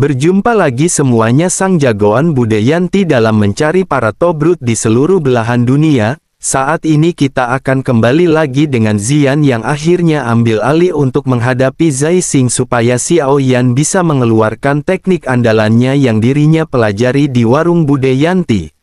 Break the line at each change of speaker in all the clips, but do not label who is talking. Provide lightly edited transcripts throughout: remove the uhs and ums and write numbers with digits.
Berjumpa lagi semuanya sang jagoan Budayanti dalam mencari para Tobrut di seluruh belahan dunia. Saat ini kita akan kembali lagi dengan Xian yang akhirnya ambil alih untuk menghadapi Zai Xing supaya Xiao Yan bisa mengeluarkan teknik andalannya yang dirinya pelajari di warung Budayanti.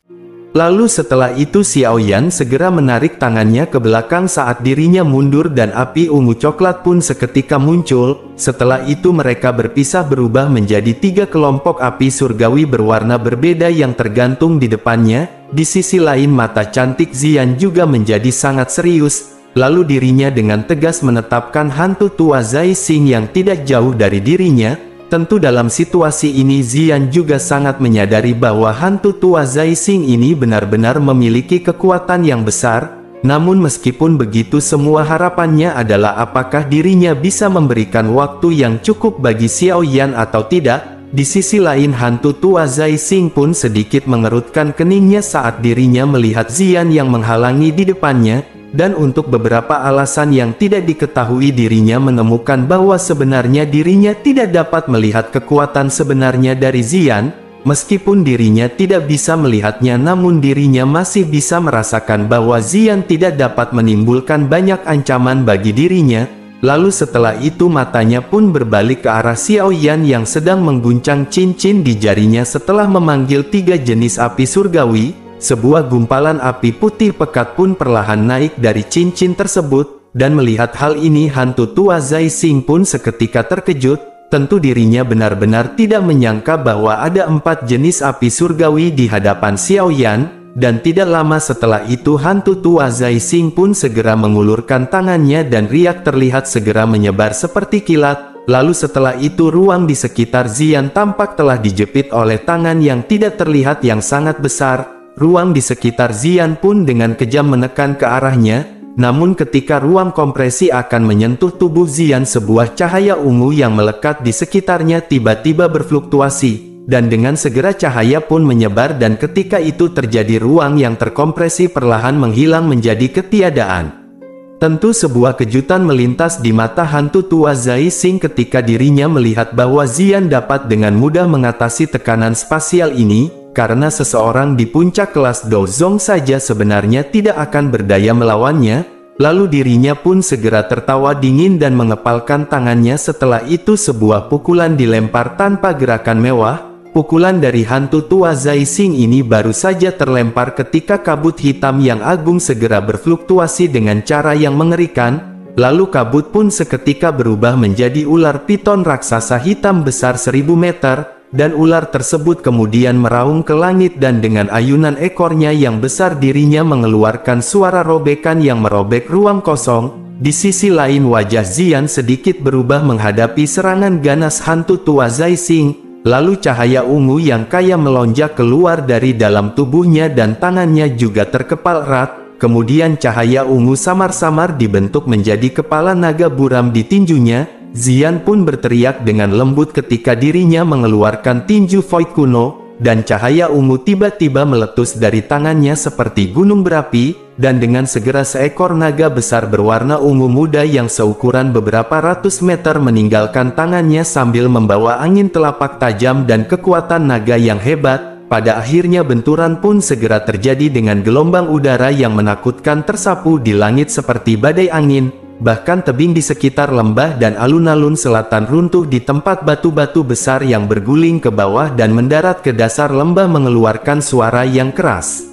Lalu setelah itu Xiao Yan segera menarik tangannya ke belakang saat dirinya mundur dan api ungu coklat pun seketika muncul. Setelah itu mereka berpisah berubah menjadi 3 kelompok api surgawi berwarna berbeda yang tergantung di depannya. Di sisi lain mata cantik Xian juga menjadi sangat serius. Lalu dirinya dengan tegas menetapkan hantu tua Zai Xing yang tidak jauh dari dirinya. Tentu dalam situasi ini Xian juga sangat menyadari bahwa hantu tua Zai Xing ini benar-benar memiliki kekuatan yang besar. Namun meskipun begitu semua harapannya adalah apakah dirinya bisa memberikan waktu yang cukup bagi Xiao Yan atau tidak. Di sisi lain hantu tua Zai Xing pun sedikit mengerutkan keningnya saat dirinya melihat Xian yang menghalangi di depannya. Dan untuk beberapa alasan yang tidak diketahui dirinya menemukan bahwa sebenarnya dirinya tidak dapat melihat kekuatan sebenarnya dari Xian. Meskipun dirinya tidak bisa melihatnya namun dirinya masih bisa merasakan bahwa Xian tidak dapat menimbulkan banyak ancaman bagi dirinya. Lalu setelah itu matanya pun berbalik ke arah Xiao Yan yang sedang mengguncang cincin di jarinya setelah memanggil 3 jenis api surgawi. Sebuah gumpalan api putih pekat pun perlahan naik dari cincin tersebut, dan melihat hal ini hantu tua Zai Xing pun seketika terkejut. Tentu dirinya benar-benar tidak menyangka bahwa ada 4 jenis api surgawi di hadapan Xiao Yan, dan tidak lama setelah itu hantu tua Zai Xing pun segera mengulurkan tangannya dan riak terlihat segera menyebar seperti kilat. Lalu setelah itu ruang di sekitar Xian tampak telah dijepit oleh tangan yang tidak terlihat yang sangat besar. Ruang di sekitar Xian pun dengan kejam menekan ke arahnya, namun ketika ruang kompresi akan menyentuh tubuh Xian sebuah cahaya ungu yang melekat di sekitarnya tiba-tiba berfluktuasi, dan dengan segera cahaya pun menyebar dan ketika itu terjadi ruang yang terkompresi perlahan menghilang menjadi ketiadaan. Tentu sebuah kejutan melintas di mata hantu tua Zai Xing ketika dirinya melihat bahwa Xian dapat dengan mudah mengatasi tekanan spasial ini. Karena seseorang di puncak kelas Dozong saja sebenarnya tidak akan berdaya melawannya, lalu dirinya pun segera tertawa dingin dan mengepalkan tangannya. Setelah itu sebuah pukulan dilempar tanpa gerakan mewah. Pukulan dari hantu tua Zai Xing ini baru saja terlempar ketika kabut hitam yang agung segera berfluktuasi dengan cara yang mengerikan. Lalu kabut pun seketika berubah menjadi ular piton raksasa hitam besar 1000 meter. Dan ular tersebut kemudian meraung ke langit dan dengan ayunan ekornya yang besar dirinya mengeluarkan suara robekan yang merobek ruang kosong. Di sisi lain wajah Xian sedikit berubah menghadapi serangan ganas hantu tua Zai Xing. Lalu cahaya ungu yang kaya melonjak keluar dari dalam tubuhnya dan tangannya juga terkepal erat. Kemudian cahaya ungu samar-samar dibentuk menjadi kepala naga buram di tinjunya. Xian pun berteriak dengan lembut ketika dirinya mengeluarkan tinju void kuno, dan cahaya ungu tiba-tiba meletus dari tangannya seperti gunung berapi, dan dengan segera seekor naga besar berwarna ungu muda yang seukuran beberapa ratus meter meninggalkan tangannya sambil membawa angin telapak tajam dan kekuatan naga yang hebat. Pada akhirnya benturan pun segera terjadi dengan gelombang udara yang menakutkan tersapu di langit seperti badai angin. Bahkan tebing di sekitar lembah dan alun-alun selatan runtuh di tempat batu-batu besar yang berguling ke bawah dan mendarat ke dasar lembah mengeluarkan suara yang keras.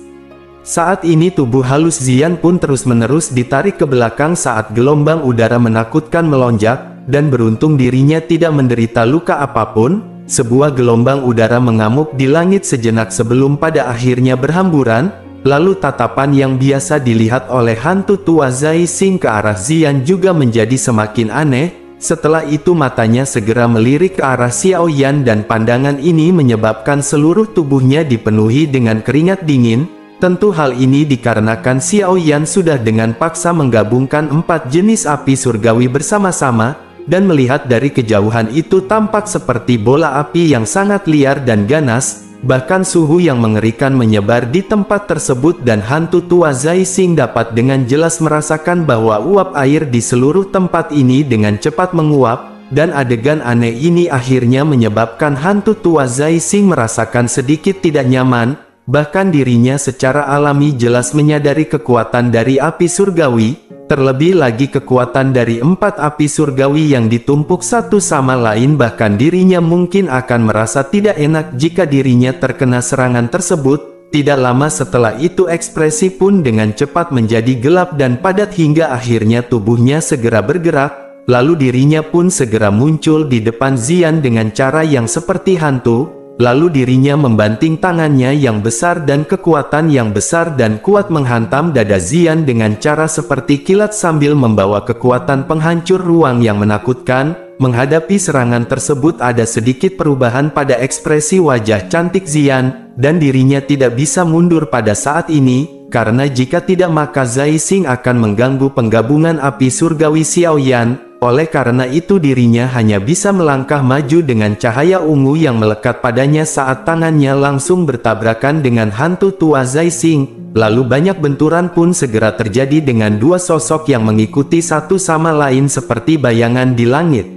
Saat ini tubuh halus Xian pun terus-menerus ditarik ke belakang saat gelombang udara menakutkan melonjak, dan beruntung dirinya tidak menderita luka apapun. Sebuah gelombang udara mengamuk di langit sejenak sebelum pada akhirnya berhamburan. Lalu tatapan yang biasa dilihat oleh hantu tua Zai Xing ke arah Xian juga menjadi semakin aneh. Setelah itu matanya segera melirik ke arah Xiao Yan dan pandangan ini menyebabkan seluruh tubuhnya dipenuhi dengan keringat dingin. Tentu hal ini dikarenakan Xiao Yan sudah dengan paksa menggabungkan 4 jenis api surgawi bersama-sama, dan melihat dari kejauhan itu tampak seperti bola api yang sangat liar dan ganas. Bahkan suhu yang mengerikan menyebar di tempat tersebut dan hantu tua Zai Xing dapat dengan jelas merasakan bahwa uap air di seluruh tempat ini dengan cepat menguap. dan adegan aneh ini akhirnya menyebabkan hantu tua Zai Xing merasakan sedikit tidak nyaman, bahkan dirinya secara alami jelas menyadari kekuatan dari api surgawi, terlebih lagi kekuatan dari 4 api surgawi yang ditumpuk satu sama lain, bahkan dirinya mungkin akan merasa tidak enak jika dirinya terkena serangan tersebut. Tidak lama setelah itu ekspresi pun dengan cepat menjadi gelap dan padat hingga akhirnya tubuhnya segera bergerak, lalu dirinya pun segera muncul di depan Xian dengan cara yang seperti hantu, lalu dirinya membanting tangannya yang besar dan kekuatan yang besar dan kuat menghantam dada Xian dengan cara seperti kilat sambil membawa kekuatan penghancur ruang yang menakutkan. Menghadapi serangan tersebut ada sedikit perubahan pada ekspresi wajah cantik Xian, dan dirinya tidak bisa mundur pada saat ini, karena jika tidak maka Zai Xing akan mengganggu penggabungan api surgawi Xiaoyan. Oleh karena itu dirinya hanya bisa melangkah maju dengan cahaya ungu yang melekat padanya saat tangannya langsung bertabrakan dengan hantu tua Zai Xing. Lalu banyak benturan pun segera terjadi dengan dua sosok yang mengikuti satu sama lain seperti bayangan di langit.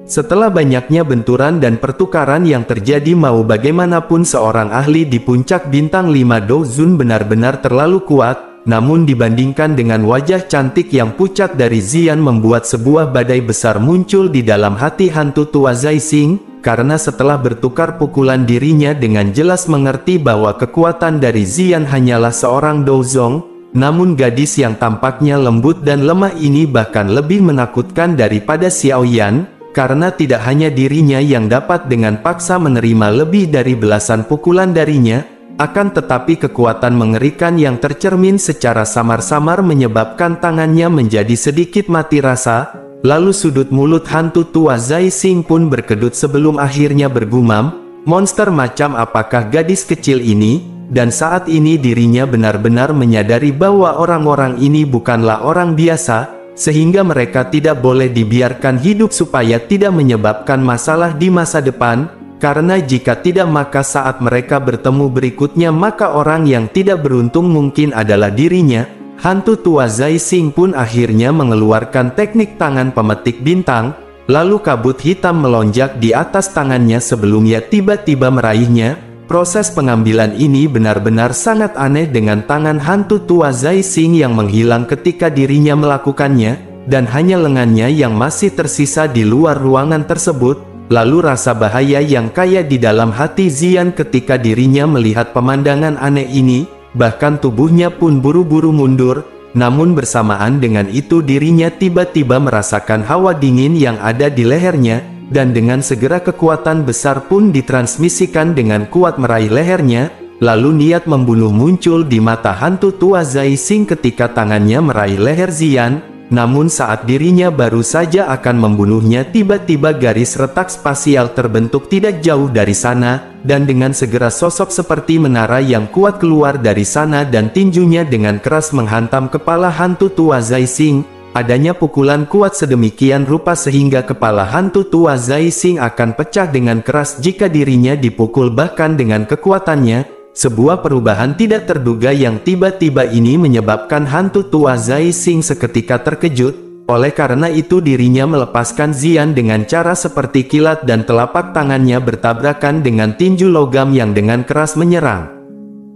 Setelah banyaknya benturan dan pertukaran yang terjadi, mau bagaimanapun seorang ahli di puncak bintang 5 Douzun benar-benar terlalu kuat, namun dibandingkan dengan wajah cantik yang pucat dari Xian membuat sebuah badai besar muncul di dalam hati hantu tua Zai Xing, karena setelah bertukar pukulan dirinya dengan jelas mengerti bahwa kekuatan dari Xian hanyalah seorang Douzong, namun gadis yang tampaknya lembut dan lemah ini bahkan lebih menakutkan daripada Xiaoyan. Karena tidak hanya dirinya yang dapat dengan paksa menerima lebih dari belasan pukulan darinya, akan tetapi kekuatan mengerikan yang tercermin secara samar-samar menyebabkan tangannya menjadi sedikit mati rasa, lalu sudut mulut hantu tua Zai Xing pun berkedut sebelum akhirnya bergumam, monster macam apakah gadis kecil ini? Dan saat ini dirinya benar-benar menyadari bahwa orang-orang ini bukanlah orang biasa, sehingga mereka tidak boleh dibiarkan hidup supaya tidak menyebabkan masalah di masa depan, karena jika tidak maka saat mereka bertemu berikutnya maka orang yang tidak beruntung mungkin adalah dirinya. Hantu tua Zai Xing pun akhirnya mengeluarkan teknik tangan pemetik bintang, lalu kabut hitam melonjak di atas tangannya sebelum ia tiba-tiba meraihnya. Proses pengambilan ini benar-benar sangat aneh dengan tangan hantu tua Zai Xing yang menghilang ketika dirinya melakukannya, dan hanya lengannya yang masih tersisa di luar ruangan tersebut. Lalu rasa bahaya yang kaya di dalam hati Xian ketika dirinya melihat pemandangan aneh ini, bahkan tubuhnya pun buru-buru mundur, namun bersamaan dengan itu dirinya tiba-tiba merasakan hawa dingin yang ada di lehernya, dan dengan segera kekuatan besar pun ditransmisikan dengan kuat meraih lehernya, lalu niat membunuh muncul di mata hantu tua Zai Xing ketika tangannya meraih leher Xian, namun saat dirinya baru saja akan membunuhnya tiba-tiba garis retak spasial terbentuk tidak jauh dari sana, dan dengan segera sosok seperti menara yang kuat keluar dari sana dan tinjunya dengan keras menghantam kepala hantu tua Zai Xing. Adanya pukulan kuat sedemikian rupa sehingga kepala hantu tua Zai Xing akan pecah dengan keras jika dirinya dipukul bahkan dengan kekuatannya. Sebuah perubahan tidak terduga yang tiba-tiba ini menyebabkan hantu tua Zai Xing seketika terkejut. Oleh karena itu dirinya melepaskan Xian dengan cara seperti kilat dan telapak tangannya bertabrakan dengan tinju logam yang dengan keras menyerang.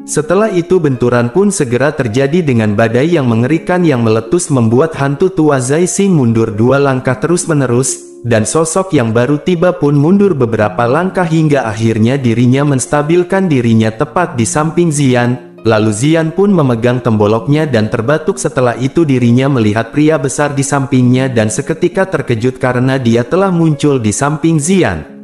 Setelah itu benturan pun segera terjadi dengan badai yang mengerikan yang meletus membuat hantu tua Zai Xing mundur 2 langkah terus-menerus, dan sosok yang baru tiba pun mundur beberapa langkah hingga akhirnya dirinya menstabilkan dirinya tepat di samping Xian. Lalu Xian pun memegang temboloknya dan terbatuk. Setelah itu dirinya melihat pria besar di sampingnya dan seketika terkejut karena dia telah muncul di samping Xian.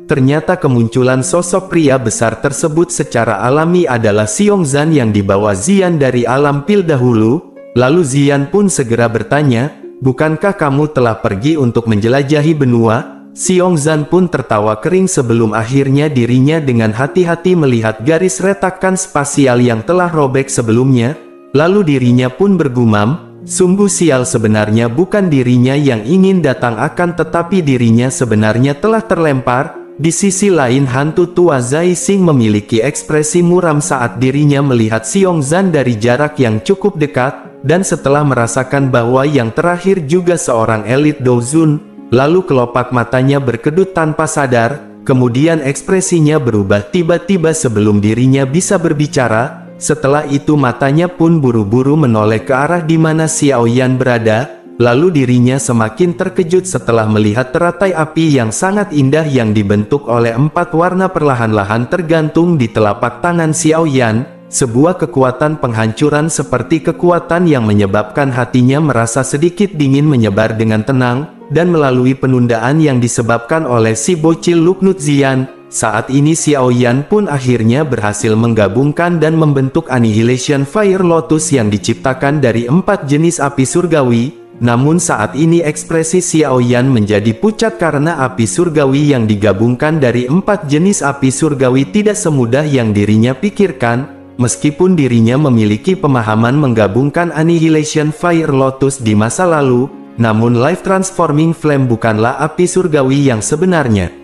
Ternyata kemunculan sosok pria besar tersebut secara alami adalah Xiongzan yang dibawa Xian dari alam pil dahulu. Lalu Xian pun segera bertanya, "Bukankah kamu telah pergi untuk menjelajahi benua?" Xiongzan pun tertawa kering sebelum akhirnya dirinya dengan hati-hati melihat garis retakan spasial yang telah robek sebelumnya. Lalu dirinya pun bergumam, "Sungguh sial, sebenarnya bukan dirinya yang ingin datang akan tetapi dirinya sebenarnya telah terlempar." Di sisi lain hantu tua Zai Xing memiliki ekspresi muram saat dirinya melihat Xiongzan dari jarak yang cukup dekat, dan setelah merasakan bahwa yang terakhir juga seorang elit Douzun, lalu kelopak matanya berkedut tanpa sadar, kemudian ekspresinya berubah tiba-tiba sebelum dirinya bisa berbicara. Setelah itu matanya pun buru-buru menoleh ke arah di mana Xiao Yan berada, lalu dirinya semakin terkejut setelah melihat teratai api yang sangat indah yang dibentuk oleh 4 warna perlahan-lahan tergantung di telapak tangan Xiao Yan, sebuah kekuatan penghancuran seperti kekuatan yang menyebabkan hatinya merasa sedikit dingin menyebar dengan tenang, dan melalui penundaan yang disebabkan oleh si bocil Luknut Zian. Saat ini Xiao Yan pun akhirnya berhasil menggabungkan dan membentuk Annihilation Fire Lotus yang diciptakan dari 4 jenis api surgawi. Namun saat ini ekspresi Xiao Yan menjadi pucat karena api surgawi yang digabungkan dari 4 jenis api surgawi tidak semudah yang dirinya pikirkan. Meskipun dirinya memiliki pemahaman menggabungkan Annihilation Fire Lotus di masa lalu, namun Life Transforming Flame bukanlah api surgawi yang sebenarnya.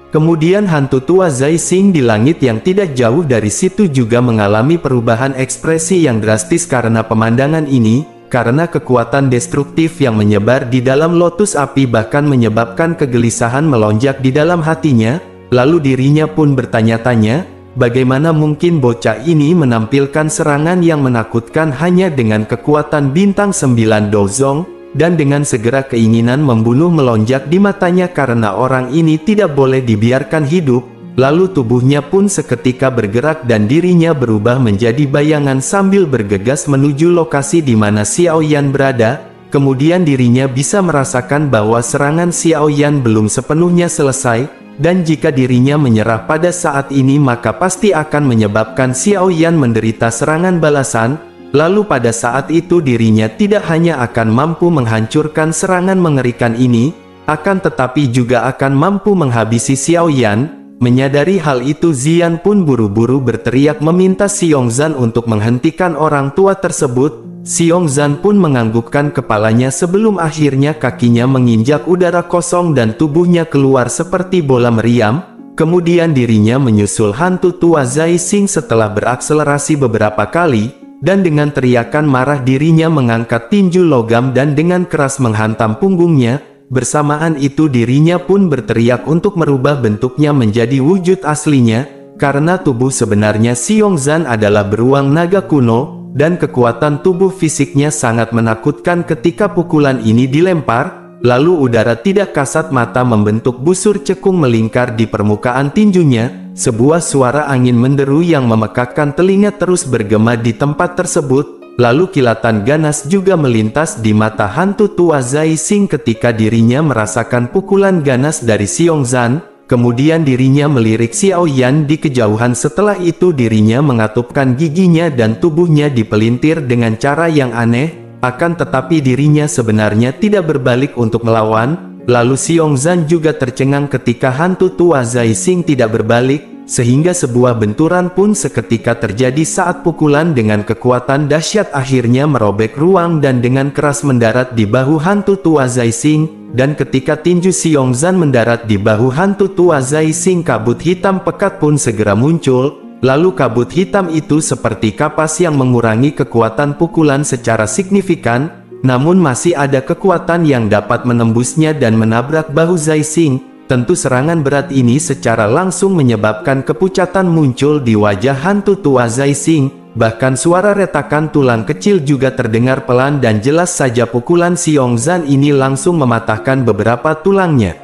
Kemudian hantu tua Zai Xing di langit yang tidak jauh dari situ juga mengalami perubahan ekspresi yang drastis karena pemandangan ini, karena kekuatan destruktif yang menyebar di dalam lotus api bahkan menyebabkan kegelisahan melonjak di dalam hatinya, lalu dirinya pun bertanya-tanya, bagaimana mungkin bocah ini menampilkan serangan yang menakutkan hanya dengan kekuatan bintang 9 Dozong, dan dengan segera keinginan membunuh melonjak di matanya karena orang ini tidak boleh dibiarkan hidup, lalu tubuhnya pun seketika bergerak dan dirinya berubah menjadi bayangan sambil bergegas menuju lokasi di mana Xiao Yan berada. Kemudian dirinya bisa merasakan bahwa serangan Xiao Yan belum sepenuhnya selesai, dan jika dirinya menyerah pada saat ini maka pasti akan menyebabkan Xiao Yan menderita serangan balasan. Lalu pada saat itu dirinya tidak hanya akan mampu menghancurkan serangan mengerikan ini, akan tetapi juga akan mampu menghabisi Xiao Yan. Menyadari hal itu Zian pun buru-buru berteriak meminta Xiongzan untuk menghentikan orang tua tersebut. Xiongzan pun menganggukkan kepalanya sebelum akhirnya kakinya menginjak udara kosong dan tubuhnya keluar seperti bola meriam. Kemudian dirinya menyusul hantu tua Zai Xing setelah berakselerasi beberapa kali, dan dengan teriakan marah dirinya mengangkat tinju logam dan dengan keras menghantam punggungnya. Bersamaan itu dirinya pun berteriak untuk merubah bentuknya menjadi wujud aslinya, karena tubuh sebenarnya Xiongzan adalah beruang naga kuno, dan kekuatan tubuh fisiknya sangat menakutkan ketika pukulan ini dilempar. Lalu udara tidak kasat mata membentuk busur cekung melingkar di permukaan tinjunya. Sebuah suara angin menderu yang memekakkan telinga terus bergema di tempat tersebut. Lalu kilatan ganas juga melintas di mata hantu tua Zai Xing ketika dirinya merasakan pukulan ganas dari Xiongzan. Kemudian dirinya melirik Xiao Yan di kejauhan. Setelah itu dirinya mengatupkan giginya dan tubuhnya dipelintir dengan cara yang aneh. Akan tetapi dirinya sebenarnya tidak berbalik untuk melawan. Lalu Xiongzan juga tercengang ketika hantu tua Zai Xing tidak berbalik, sehingga sebuah benturan pun seketika terjadi saat pukulan dengan kekuatan dahsyat akhirnya merobek ruang dan dengan keras mendarat di bahu hantu tua Zai Xing. Dan ketika tinju Xiongzan mendarat di bahu hantu tua Zai Xing, kabut hitam pekat pun segera muncul. Lalu kabut hitam itu seperti kapas yang mengurangi kekuatan pukulan secara signifikan, namun masih ada kekuatan yang dapat menembusnya dan menabrak bahu Zai Xing. Tentu serangan berat ini secara langsung menyebabkan kepucatan muncul di wajah hantu tua Zai Xing. Bahkan suara retakan tulang kecil juga terdengar pelan dan jelas saja pukulan Xiongzan ini langsung mematahkan beberapa tulangnya.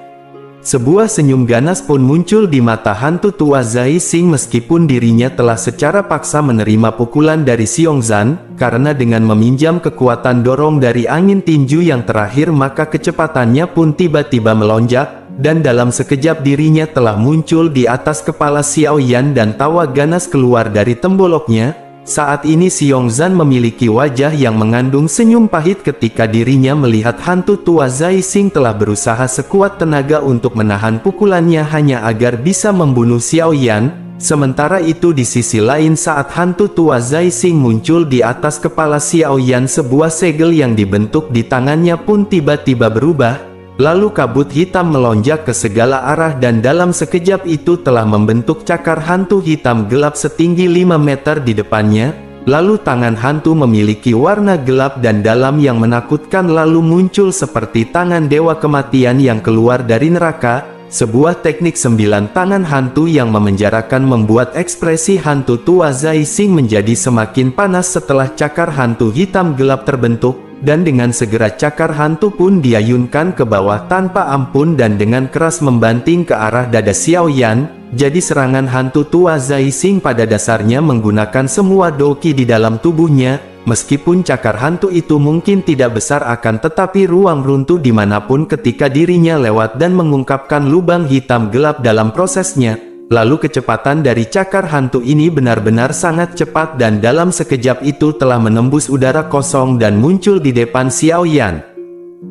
Sebuah senyum ganas pun muncul di mata hantu tua Zai Xing meskipun dirinya telah secara paksa menerima pukulan dari Xiongzan, karena dengan meminjam kekuatan dorong dari angin tinju yang terakhir maka kecepatannya pun tiba-tiba melonjak, dan dalam sekejap dirinya telah muncul di atas kepala Xiao Yan dan tawa ganas keluar dari temboloknya. Saat ini Xiongzan memiliki wajah yang mengandung senyum pahit ketika dirinya melihat hantu tua Zai Xing telah berusaha sekuat tenaga untuk menahan pukulannya hanya agar bisa membunuh Xiao Yan. Sementara itu di sisi lain saat hantu tua Zai Xing muncul di atas kepala Xiao Yan, sebuah segel yang dibentuk di tangannya pun tiba-tiba berubah. Lalu kabut hitam melonjak ke segala arah dan dalam sekejap itu telah membentuk cakar hantu hitam gelap setinggi 5 meter di depannya. Lalu tangan hantu memiliki warna gelap dan dalam yang menakutkan lalu muncul seperti tangan dewa kematian yang keluar dari neraka. Sebuah teknik 9 tangan hantu yang memenjarakan membuat ekspresi hantu tua Zai Xing menjadi semakin panas setelah cakar hantu hitam gelap terbentuk, dan dengan segera cakar hantu pun diayunkan ke bawah tanpa ampun dan dengan keras membanting ke arah dada Xiao Yan. Jadi serangan hantu tua Zai Xing pada dasarnya menggunakan semua doki di dalam tubuhnya. Meskipun cakar hantu itu mungkin tidak besar akan tetapi ruang runtuh dimanapun ketika dirinya lewat dan mengungkapkan lubang hitam gelap dalam prosesnya. Lalu kecepatan dari cakar hantu ini benar-benar sangat cepat dan dalam sekejap itu telah menembus udara kosong dan muncul di depan Xiao Yan.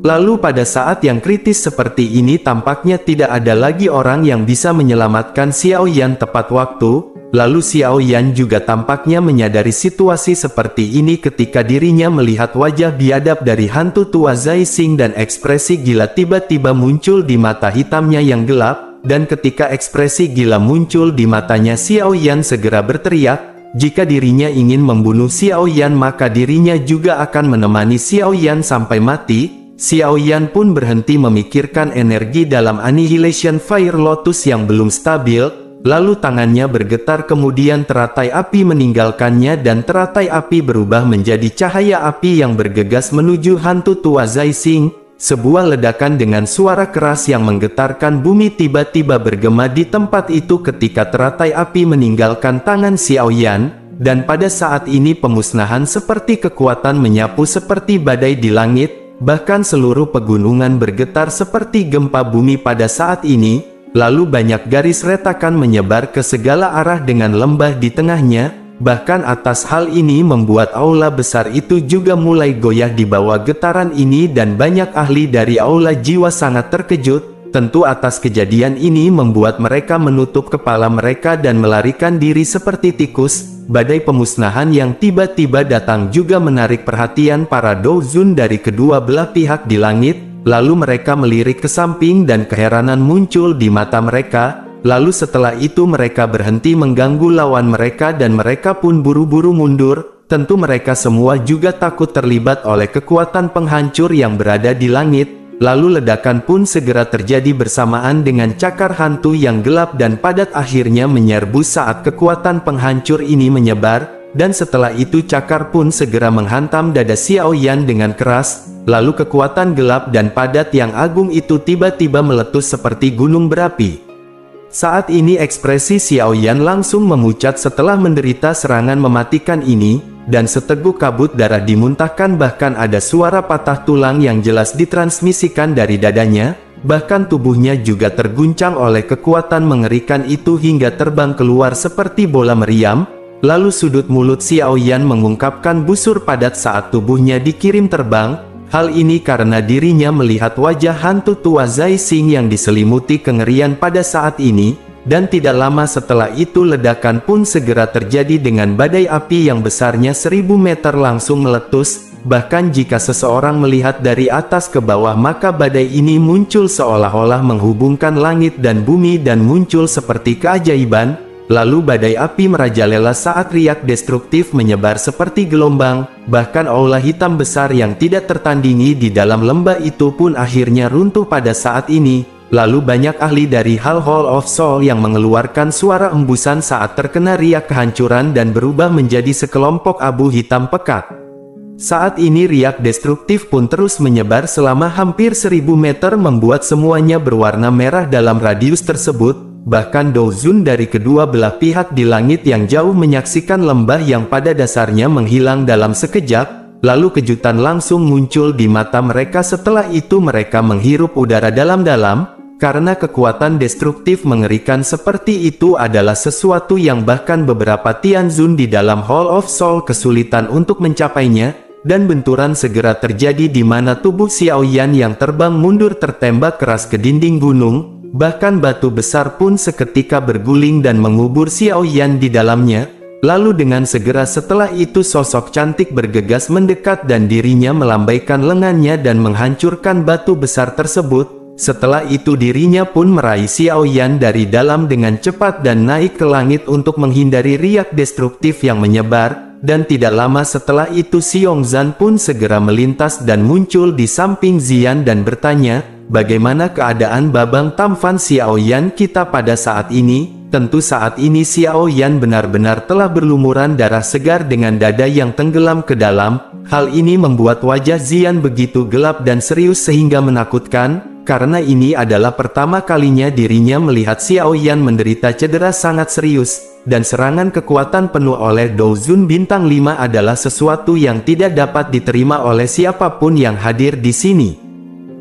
Lalu pada saat yang kritis seperti ini tampaknya tidak ada lagi orang yang bisa menyelamatkan Xiao Yan tepat waktu. Lalu Xiao Yan juga tampaknya menyadari situasi seperti ini ketika dirinya melihat wajah biadab dari hantu tua Zai Xing dan ekspresi gila tiba-tiba muncul di mata hitamnya yang gelap, dan ketika ekspresi gila muncul di matanya Xiao Yan segera berteriak, jika dirinya ingin membunuh Xiao Yan maka dirinya juga akan menemani Xiao Yan sampai mati. Xiao Yan pun berhenti memikirkan energi dalam Annihilation Fire Lotus yang belum stabil. Lalu tangannya bergetar kemudian teratai api meninggalkannya dan teratai api berubah menjadi cahaya api yang bergegas menuju hantu tua Zai Xing. Sebuah ledakan dengan suara keras yang menggetarkan bumi tiba-tiba bergema di tempat itu ketika teratai api meninggalkan tangan Xiao Yan. Dan pada saat ini pemusnahan seperti kekuatan menyapu seperti badai di langit, bahkan seluruh pegunungan bergetar seperti gempa bumi pada saat ini. Lalu banyak garis retakan menyebar ke segala arah dengan lembah di tengahnya, bahkan atas hal ini membuat aula besar itu juga mulai goyah di bawah getaran ini dan banyak ahli dari aula jiwa sangat terkejut. Tentu atas kejadian ini membuat mereka menutup kepala mereka dan melarikan diri seperti tikus. Badai pemusnahan yang tiba-tiba datang juga menarik perhatian para Douzun dari kedua belah pihak di langit. Lalu mereka melirik ke samping dan keheranan muncul di mata mereka. Lalu setelah itu mereka berhenti mengganggu lawan mereka dan mereka pun buru-buru mundur. Tentu mereka semua juga takut terlibat oleh kekuatan penghancur yang berada di langit. Lalu ledakan pun segera terjadi bersamaan dengan cakar hantu yang gelap dan padat akhirnya menyerbu saat kekuatan penghancur ini menyebar. Dan setelah itu cakar pun segera menghantam dada Xiao Yan dengan keras. Lalu kekuatan gelap dan padat yang agung itu tiba-tiba meletus seperti gunung berapi. Saat ini ekspresi Xiao Yan langsung memucat setelah menderita serangan mematikan ini, dan seteguk kabut darah dimuntahkan bahkan ada suara patah tulang yang jelas ditransmisikan dari dadanya, bahkan tubuhnya juga terguncang oleh kekuatan mengerikan itu hingga terbang keluar seperti bola meriam. Lalu sudut mulut Xiao Yan mengungkapkan busur padat saat tubuhnya dikirim terbang. Hal ini karena dirinya melihat wajah hantu tua Zai Xing yang diselimuti kengerian pada saat ini, dan tidak lama setelah itu ledakan pun segera terjadi dengan badai api yang besarnya 1000 meter langsung meletus. Bahkan jika seseorang melihat dari atas ke bawah maka badai ini muncul seolah-olah menghubungkan langit dan bumi dan muncul seperti keajaiban. Lalu badai api merajalela saat riak destruktif menyebar seperti gelombang, bahkan aula hitam besar yang tidak tertandingi di dalam lembah itu pun akhirnya runtuh pada saat ini. Lalu banyak ahli dari Hall of Soul yang mengeluarkan suara embusan saat terkena riak kehancuran dan berubah menjadi sekelompok abu hitam pekat. Saat ini riak destruktif pun terus menyebar selama hampir 1000 meter membuat semuanya berwarna merah dalam radius tersebut. Bahkan Douzun dari kedua belah pihak di langit yang jauh menyaksikan lembah yang pada dasarnya menghilang dalam sekejap, lalu kejutan langsung muncul di mata mereka setelah itu mereka menghirup udara dalam-dalam, karena kekuatan destruktif mengerikan seperti itu adalah sesuatu yang bahkan beberapa Tianzun di dalam Hall of Soul kesulitan untuk mencapainya, dan benturan segera terjadi di mana tubuh Xiao Yan yang terbang mundur tertembak keras ke dinding gunung. Bahkan batu besar pun seketika berguling dan mengubur Xiao Yan di dalamnya. Lalu dengan segera setelah itu sosok cantik bergegas mendekat dan dirinya melambaikan lengannya dan menghancurkan batu besar tersebut. Setelah itu dirinya pun meraih Xiao Yan dari dalam dengan cepat dan naik ke langit untuk menghindari riak destruktif yang menyebar. dan tidak lama setelah itu Xiongzan pun segera melintas dan muncul di samping Zian dan bertanya, "Bagaimana keadaan Babang Tamfan Xiaoyan kita pada saat ini?" Tentu saat ini Xiaoyan benar-benar telah berlumuran darah segar dengan dada yang tenggelam ke dalam. Hal ini membuat wajah Zian begitu gelap dan serius sehingga menakutkan, karena ini adalah pertama kalinya dirinya melihat Xiaoyan menderita cedera sangat serius, dan serangan kekuatan penuh oleh Dou Zun bintang 5 adalah sesuatu yang tidak dapat diterima oleh siapapun yang hadir di sini.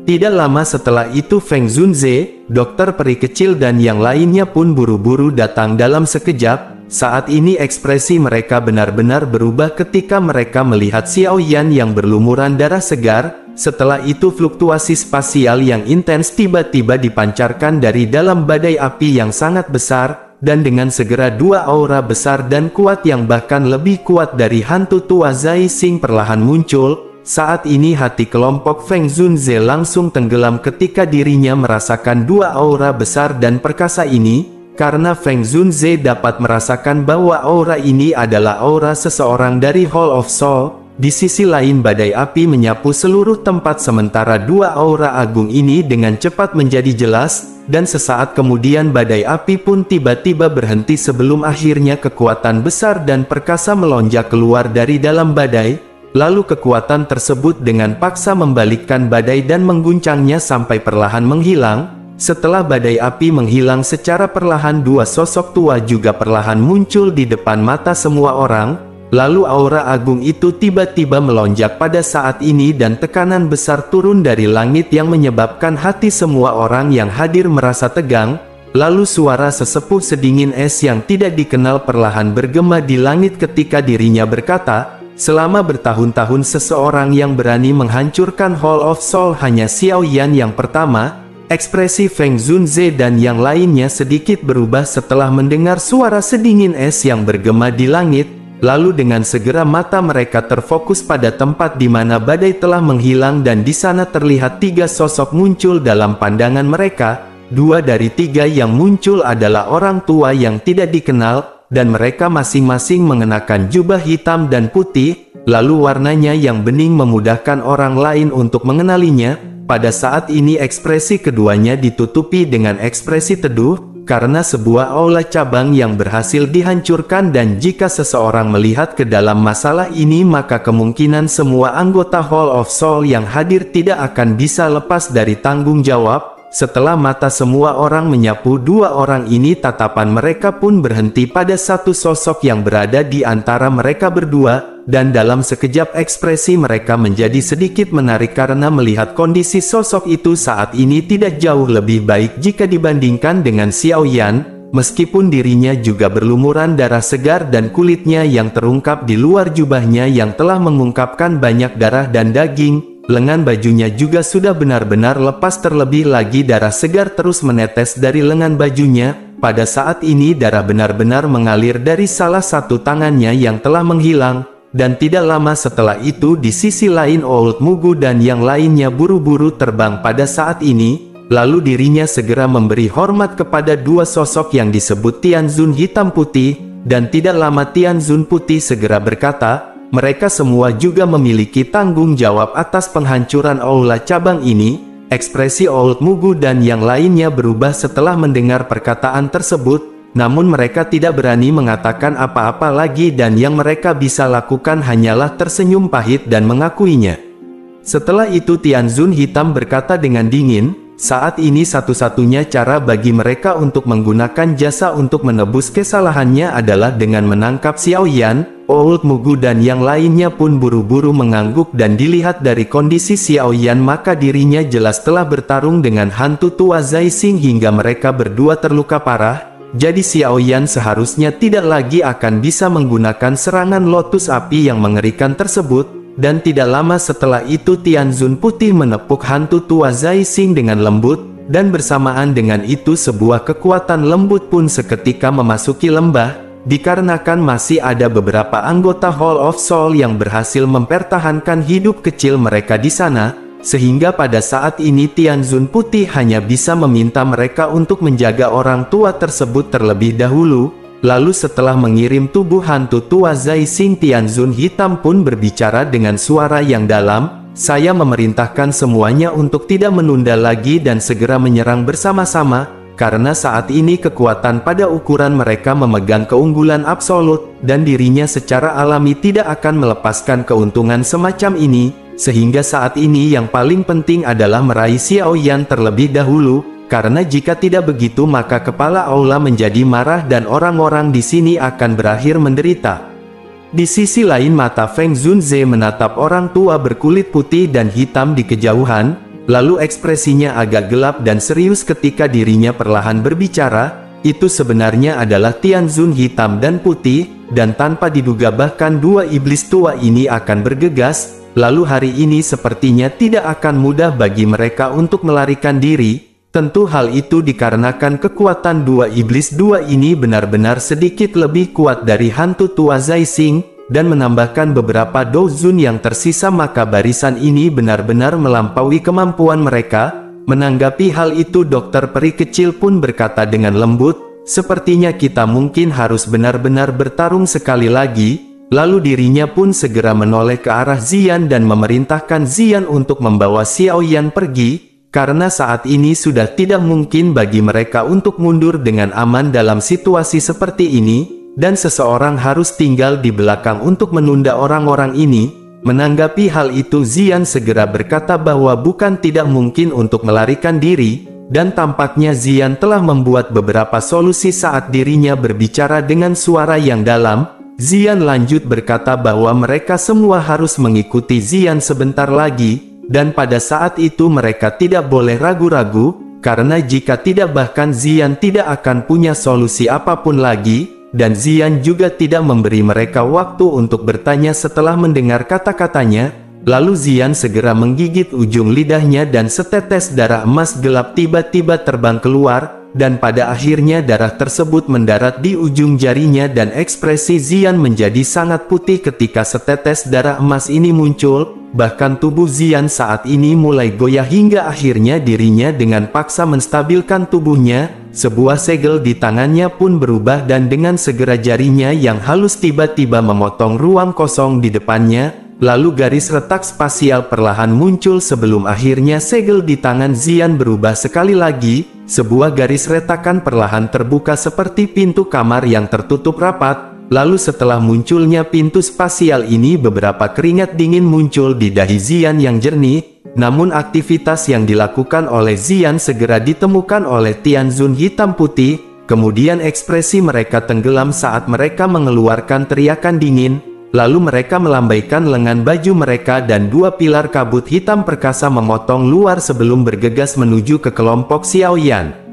Tidak lama setelah itu Feng Zunze, dokter peri kecil dan yang lainnya pun buru-buru datang dalam sekejap. Saat ini ekspresi mereka benar-benar berubah ketika mereka melihat Xiaoyan yang berlumuran darah segar. Setelah itu fluktuasi spasial yang intens tiba-tiba dipancarkan dari dalam badai api yang sangat besar, dan dengan segera dua aura besar dan kuat yang bahkan lebih kuat dari hantu tua Zai Xing perlahan muncul. Saat ini hati kelompok Feng Zunze langsung tenggelam ketika dirinya merasakan dua aura besar dan perkasa ini, karena Feng Zunze dapat merasakan bahwa aura ini adalah aura seseorang dari Hall of Soul. Di sisi lain badai api menyapu seluruh tempat sementara dua aura agung ini dengan cepat menjadi jelas, dan sesaat kemudian badai api pun tiba-tiba berhenti sebelum akhirnya kekuatan besar dan perkasa melonjak keluar dari dalam badai. Lalu kekuatan tersebut dengan paksa membalikkan badai dan mengguncangnya sampai perlahan menghilang. Setelah badai api menghilang secara perlahan, dua sosok tua juga perlahan muncul di depan mata semua orang. Lalu aura agung itu tiba-tiba melonjak pada saat ini dan tekanan besar turun dari langit yang menyebabkan hati semua orang yang hadir merasa tegang. Lalu suara sesepuh sedingin es yang tidak dikenal perlahan bergema di langit ketika dirinya berkata, "Selama bertahun-tahun seseorang yang berani menghancurkan Hall of Soul hanya Xiaoyan yang pertama." Ekspresi Feng Zunze dan yang lainnya sedikit berubah setelah mendengar suara sedingin es yang bergema di langit. Lalu dengan segera mata mereka terfokus pada tempat di mana badai telah menghilang dan di sana terlihat tiga sosok muncul dalam pandangan mereka. Dua dari tiga yang muncul adalah orang tua yang tidak dikenal, dan mereka masing-masing mengenakan jubah hitam dan putih, lalu warnanya yang bening memudahkan orang lain untuk mengenalinya. Pada saat ini ekspresi keduanya ditutupi dengan ekspresi teduh, karena sebuah aula cabang yang berhasil dihancurkan, dan jika seseorang melihat ke dalam masalah ini maka kemungkinan semua anggota Hall of Soul yang hadir tidak akan bisa lepas dari tanggung jawab. Setelah mata semua orang menyapu dua orang ini, tatapan mereka pun berhenti pada satu sosok yang berada di antara mereka berdua, dan dalam sekejap ekspresi mereka menjadi sedikit menarik karena melihat kondisi sosok itu saat ini tidak jauh lebih baik jika dibandingkan dengan Xiaoyan. Meskipun dirinya juga berlumuran darah segar dan kulitnya yang terungkap di luar jubahnya yang telah mengungkapkan banyak darah dan daging, lengan bajunya juga sudah benar-benar lepas, terlebih lagi darah segar terus menetes dari lengan bajunya. Pada saat ini darah benar-benar mengalir dari salah satu tangannya yang telah menghilang, dan tidak lama setelah itu di sisi lain Old Mugu dan yang lainnya buru-buru terbang pada saat ini. Lalu dirinya segera memberi hormat kepada dua sosok yang disebut Tianzun hitam putih, dan tidak lama Tianzun putih segera berkata, "Mereka semua juga memiliki tanggung jawab atas penghancuran aula cabang ini." Ekspresi Old Mugu dan yang lainnya berubah setelah mendengar perkataan tersebut, namun mereka tidak berani mengatakan apa-apa lagi dan yang mereka bisa lakukan hanyalah tersenyum pahit dan mengakuinya. Setelah itu Tianzun hitam berkata dengan dingin, "Saat ini satu-satunya cara bagi mereka untuk menggunakan jasa untuk menebus kesalahannya adalah dengan menangkap Xiaoyan." Old Mugu dan yang lainnya pun buru-buru mengangguk, dan dilihat dari kondisi Xiaoyan maka dirinya jelas telah bertarung dengan hantu tua Zai Xing hingga mereka berdua terluka parah. Jadi Xiaoyan seharusnya tidak lagi akan bisa menggunakan serangan lotus api yang mengerikan tersebut. Dan tidak lama setelah itu Tianzun putih menepuk hantu tua Zai Xing dengan lembut, dan bersamaan dengan itu sebuah kekuatan lembut pun seketika memasuki lembah, dikarenakan masih ada beberapa anggota Hall of Soul yang berhasil mempertahankan hidup kecil mereka di sana, sehingga pada saat ini Tianzun putih hanya bisa meminta mereka untuk menjaga orang tua tersebut terlebih dahulu. Lalu setelah mengirim tubuh hantu tua Zai Xing, Tianzun hitam pun berbicara dengan suara yang dalam, "Saya memerintahkan semuanya untuk tidak menunda lagi dan segera menyerang bersama-sama, karena saat ini kekuatan pada ukuran mereka memegang keunggulan absolut, dan dirinya secara alami tidak akan melepaskan keuntungan semacam ini, sehingga saat ini yang paling penting adalah meraih Xiao Yan terlebih dahulu. Karena jika tidak begitu maka kepala aula menjadi marah dan orang-orang di sini akan berakhir menderita." Di sisi lain mata Feng Zunze menatap orang tua berkulit putih dan hitam di kejauhan, lalu ekspresinya agak gelap dan serius ketika dirinya perlahan berbicara. Itu sebenarnya adalah Tianzun hitam dan putih, dan tanpa diduga bahkan dua iblis tua ini akan bergegas, lalu hari ini sepertinya tidak akan mudah bagi mereka untuk melarikan diri. Tentu hal itu dikarenakan kekuatan dua iblis dua ini benar-benar sedikit lebih kuat dari hantu tua Zai Xing, dan menambahkan beberapa dozun yang tersisa, maka barisan ini benar-benar melampaui kemampuan mereka. Menanggapi hal itu dokter peri kecil pun berkata dengan lembut, "Sepertinya kita mungkin harus benar-benar bertarung sekali lagi." Lalu dirinya pun segera menoleh ke arah Ziyan dan memerintahkan Ziyan untuk membawa Xiao Yan pergi. Karena saat ini sudah tidak mungkin bagi mereka untuk mundur dengan aman dalam situasi seperti ini, dan seseorang harus tinggal di belakang untuk menunda orang-orang ini. Menanggapi hal itu Ziyan segera berkata bahwa bukan tidak mungkin untuk melarikan diri, dan tampaknya Ziyan telah membuat beberapa solusi saat dirinya berbicara dengan suara yang dalam. Ziyan lanjut berkata bahwa mereka semua harus mengikuti Ziyan sebentar lagi. Dan pada saat itu mereka tidak boleh ragu-ragu, karena jika tidak bahkan Ziyan tidak akan punya solusi apapun lagi, dan Ziyan juga tidak memberi mereka waktu untuk bertanya setelah mendengar kata-katanya. Lalu Ziyan segera menggigit ujung lidahnya dan setetes darah emas gelap tiba-tiba terbang keluar, dan pada akhirnya darah tersebut mendarat di ujung jarinya dan ekspresi Ziyan menjadi sangat putih ketika setetes darah emas ini muncul. Bahkan tubuh Ziyan saat ini mulai goyah hingga akhirnya dirinya dengan paksa menstabilkan tubuhnya. Sebuah segel di tangannya pun berubah dan dengan segera jarinya yang halus tiba-tiba memotong ruang kosong di depannya. Lalu garis retak spasial perlahan muncul sebelum akhirnya segel di tangan Ziyan berubah sekali lagi. Sebuah garis retakan perlahan terbuka seperti pintu kamar yang tertutup rapat. Lalu setelah munculnya pintu spasial ini beberapa keringat dingin muncul di dahi Ziyan yang jernih. Namun aktivitas yang dilakukan oleh Ziyan segera ditemukan oleh Tianzun hitam putih. Kemudian ekspresi mereka tenggelam saat mereka mengeluarkan teriakan dingin. Lalu mereka melambaikan lengan baju mereka dan dua pilar kabut hitam perkasa memotong luar sebelum bergegas menuju ke kelompok Xiao Yan.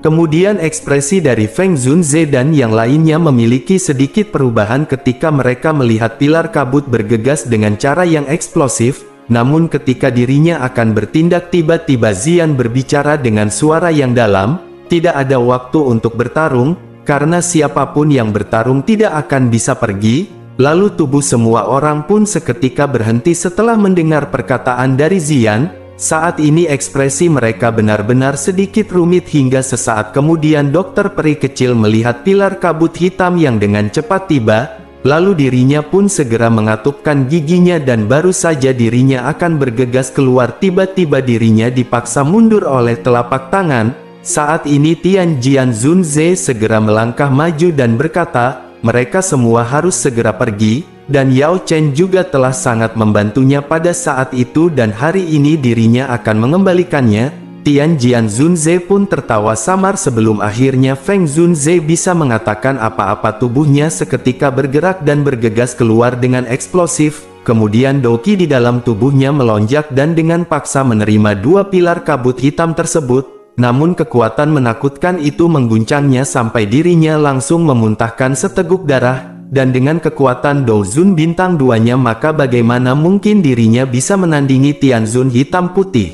Kemudian ekspresi dari Feng Zunze dan yang lainnya memiliki sedikit perubahan ketika mereka melihat pilar kabut bergegas dengan cara yang eksplosif. Namun ketika dirinya akan bertindak tiba-tiba Ziyan berbicara dengan suara yang dalam, "Tidak ada waktu untuk bertarung, karena siapapun yang bertarung tidak akan bisa pergi." Lalu tubuh semua orang pun seketika berhenti setelah mendengar perkataan dari Ziyan. Saat ini ekspresi mereka benar-benar sedikit rumit hingga sesaat kemudian dokter peri kecil melihat pilar kabut hitam yang dengan cepat tiba, lalu dirinya pun segera mengatupkan giginya dan baru saja dirinya akan bergegas keluar tiba-tiba dirinya dipaksa mundur oleh telapak tangan. Saat ini Tianjian Zunze segera melangkah maju dan berkata, "Mereka semua harus segera pergi." Dan Yao Chen juga telah sangat membantunya pada saat itu dan hari ini dirinya akan mengembalikannya. Tianjian Zunze pun tertawa samar sebelum akhirnya Feng Zunze bisa mengatakan apa-apa. Tubuhnya seketika bergerak dan bergegas keluar dengan eksplosif. Kemudian Doki di dalam tubuhnya melonjak dan dengan paksa menerima dua pilar kabut hitam tersebut. Namun kekuatan menakutkan itu mengguncangnya sampai dirinya langsung memuntahkan seteguk darah. Dan dengan kekuatan Dozun bintang 2-nya maka bagaimana mungkin dirinya bisa menandingi Tianzun hitam putih.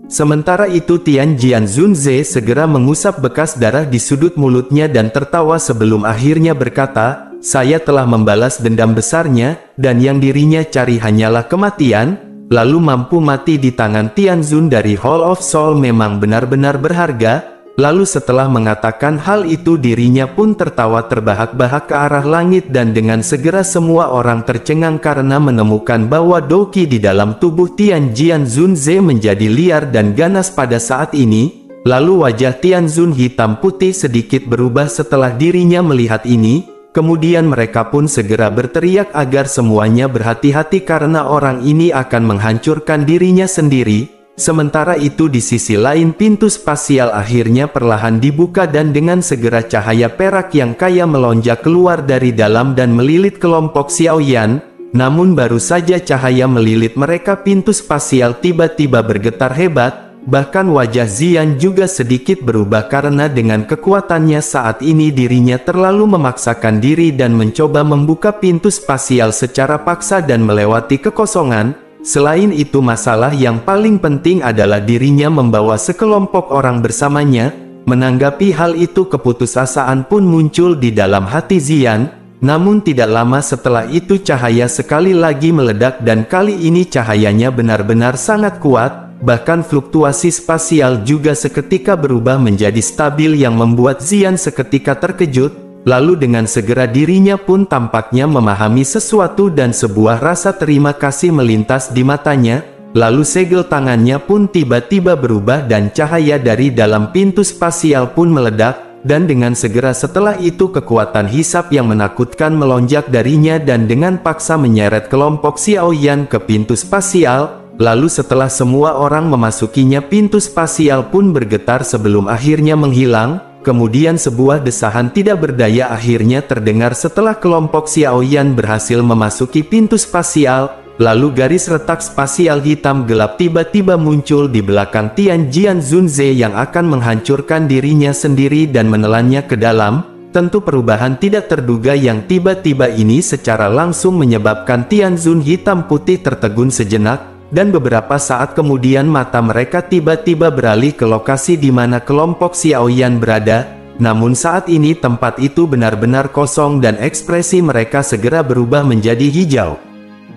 Sementara itu Tianjian Zunze segera mengusap bekas darah di sudut mulutnya dan tertawa sebelum akhirnya berkata, "Saya telah membalas dendam besarnya, dan yang dirinya cari hanyalah kematian." Lalu mampu mati di tangan Tianzun dari Hall of Soul memang benar-benar berharga. Lalu setelah mengatakan hal itu dirinya pun tertawa terbahak-bahak ke arah langit dan dengan segera semua orang tercengang karena menemukan bahwa Doqi di dalam tubuh Tianjian Zunze menjadi liar dan ganas pada saat ini. Lalu wajah Tianzun hitam putih sedikit berubah setelah dirinya melihat ini. Kemudian mereka pun segera berteriak agar semuanya berhati-hati karena orang ini akan menghancurkan dirinya sendiri. Sementara itu di sisi lain pintu spasial akhirnya perlahan dibuka dan dengan segera cahaya perak yang kaya melonjak keluar dari dalam dan melilit kelompok Xiaoyan. Namun baru saja cahaya melilit mereka pintu spasial tiba-tiba bergetar hebat, bahkan wajah Zian juga sedikit berubah karena dengan kekuatannya saat ini dirinya terlalu memaksakan diri dan mencoba membuka pintu spasial secara paksa dan melewati kekosongan. Selain itu masalah yang paling penting adalah dirinya membawa sekelompok orang bersamanya. Menanggapi hal itu keputusasaan pun muncul di dalam hati Zian. Namun tidak lama setelah itu cahaya sekali lagi meledak dan kali ini cahayanya benar-benar sangat kuat. Bahkan fluktuasi spasial juga seketika berubah menjadi stabil yang membuat Zian seketika terkejut. Lalu dengan segera dirinya pun tampaknya memahami sesuatu dan sebuah rasa terima kasih melintas di matanya. Lalu segel tangannya pun tiba-tiba berubah dan cahaya dari dalam pintu spasial pun meledak. Dan dengan segera setelah itu kekuatan hisap yang menakutkan melonjak darinya dan dengan paksa menyeret kelompok Xiaoyan ke pintu spasial. Lalu setelah semua orang memasukinya pintu spasial pun bergetar sebelum akhirnya menghilang. Kemudian sebuah desahan tidak berdaya akhirnya terdengar setelah kelompok Xiaoyan berhasil memasuki pintu spasial. Lalu garis retak spasial hitam gelap tiba-tiba muncul di belakang Tianjian Zunze yang akan menghancurkan dirinya sendiri dan menelannya ke dalam. Tentu perubahan tidak terduga yang tiba-tiba ini secara langsung menyebabkan Tianzun hitam putih tertegun sejenak. Dan beberapa saat kemudian mata mereka tiba-tiba beralih ke lokasi di mana kelompok Xiaoyan berada. Namun saat ini tempat itu benar-benar kosong dan ekspresi mereka segera berubah menjadi hijau.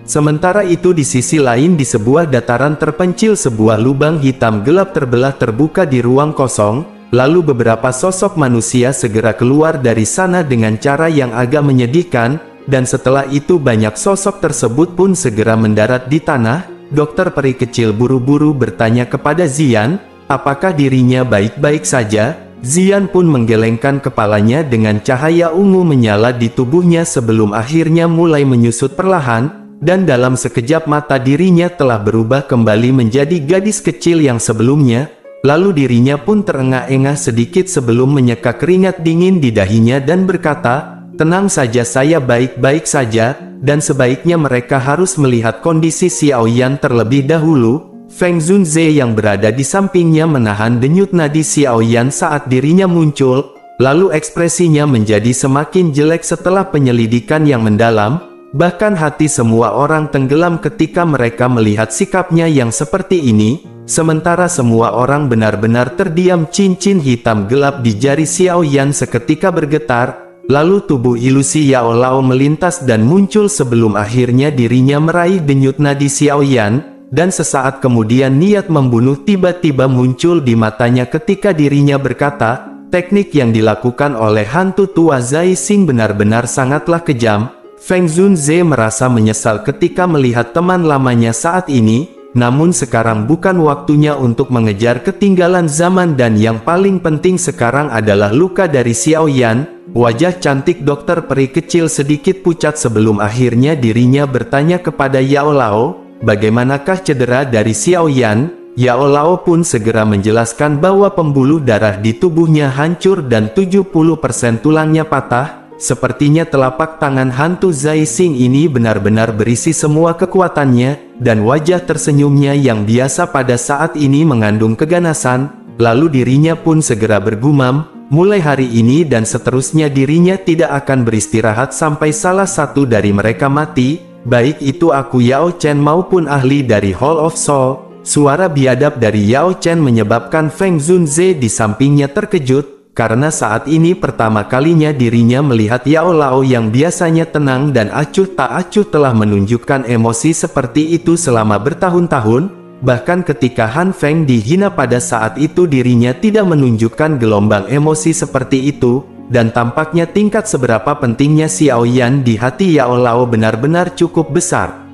Sementara itu di sisi lain di sebuah dataran terpencil sebuah lubang hitam gelap terbelah terbuka di ruang kosong. Lalu beberapa sosok manusia segera keluar dari sana dengan cara yang agak menyedihkan. Dan setelah itu banyak sosok tersebut pun segera mendarat di tanah. Dokter peri kecil buru-buru bertanya kepada Zian, apakah dirinya baik-baik saja? Zian pun menggelengkan kepalanya dengan cahaya ungu menyala di tubuhnya sebelum akhirnya mulai menyusut perlahan, dan dalam sekejap mata dirinya telah berubah kembali menjadi gadis kecil yang sebelumnya. Lalu dirinya pun terengah-engah sedikit sebelum menyeka keringat dingin di dahinya dan berkata, tenang saja saya baik-baik saja. Dan sebaiknya mereka harus melihat kondisi Xiaoyan terlebih dahulu. Feng Zunze yang berada di sampingnya menahan denyut nadi Xiaoyan saat dirinya muncul. Lalu ekspresinya menjadi semakin jelek setelah penyelidikan yang mendalam. Bahkan hati semua orang tenggelam ketika mereka melihat sikapnya yang seperti ini. Sementara semua orang benar-benar terdiam. Cincin hitam gelap di jari Xiaoyan seketika bergetar. Lalu tubuh ilusi Yao Lao melintas dan muncul sebelum akhirnya dirinya meraih denyut nadi Xiaoyan. Dan sesaat kemudian niat membunuh tiba-tiba muncul di matanya ketika dirinya berkata, teknik yang dilakukan oleh hantu tua Zai Xing benar-benar sangatlah kejam. Feng Zunze merasa menyesal ketika melihat teman lamanya saat ini. Namun sekarang bukan waktunya untuk mengejar ketinggalan zaman dan yang paling penting sekarang adalah luka dari Xiaoyan. Wajah cantik dokter peri kecil sedikit pucat sebelum akhirnya dirinya bertanya kepada Yao Lao, bagaimanakah cedera dari Xiaoyan? Yao Lao pun segera menjelaskan bahwa pembuluh darah di tubuhnya hancur dan 70% tulangnya patah. Sepertinya telapak tangan hantu Zai Xing ini benar-benar berisi semua kekuatannya, dan wajah tersenyumnya yang biasa pada saat ini mengandung keganasan. Lalu dirinya pun segera bergumam, mulai hari ini dan seterusnya dirinya tidak akan beristirahat sampai salah satu dari mereka mati, baik itu aku Yao Chen maupun ahli dari Hall of Soul. Suara biadab dari Yao Chen menyebabkan Feng Zunze di sampingnya terkejut. Karena saat ini pertama kalinya dirinya melihat Yao Lao yang biasanya tenang dan acuh tak acuh telah menunjukkan emosi seperti itu selama bertahun-tahun. Bahkan ketika Han Feng dihina pada saat itu dirinya tidak menunjukkan gelombang emosi seperti itu, dan tampaknya tingkat seberapa pentingnya Xiao Yan di hati Yao Lao benar-benar cukup besar.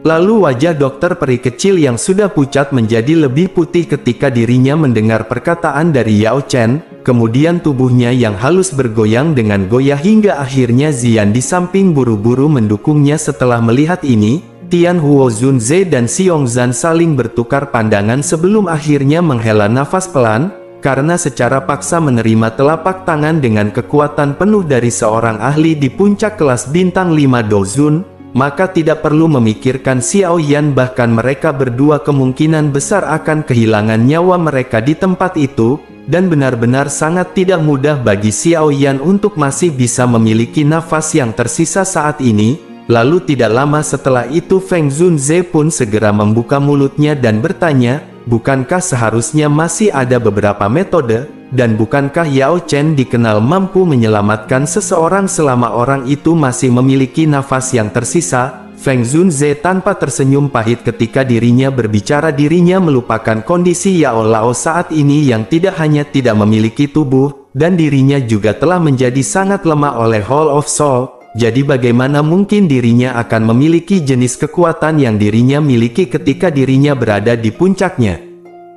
Lalu wajah dokter peri kecil yang sudah pucat menjadi lebih putih ketika dirinya mendengar perkataan dari Yao Chen, kemudian tubuhnya yang halus bergoyang dengan goyah hingga akhirnya Ziyan di samping buru-buru mendukungnya. Setelah melihat ini, Tian Huo Zunze dan Xiong Zan saling bertukar pandangan sebelum akhirnya menghela nafas pelan, karena secara paksa menerima telapak tangan dengan kekuatan penuh dari seorang ahli di puncak kelas bintang 5 Dozun, maka tidak perlu memikirkan Xiao Yan, bahkan mereka berdua kemungkinan besar akan kehilangan nyawa mereka di tempat itu, dan benar-benar sangat tidak mudah bagi Xiao Yan untuk masih bisa memiliki nafas yang tersisa saat ini. Lalu tidak lama setelah itu Feng Zunze pun segera membuka mulutnya dan bertanya, bukankah seharusnya masih ada beberapa metode, dan bukankah Yao Chen dikenal mampu menyelamatkan seseorang selama orang itu masih memiliki nafas yang tersisa? Feng Zunze tanpa tersenyum pahit ketika dirinya berbicara. Dirinya melupakan kondisi Yao Lao saat ini yang tidak hanya tidak memiliki tubuh, dan dirinya juga telah menjadi sangat lemah oleh Hall of Soul. Jadi bagaimana mungkin dirinya akan memiliki jenis kekuatan yang dirinya miliki ketika dirinya berada di puncaknya?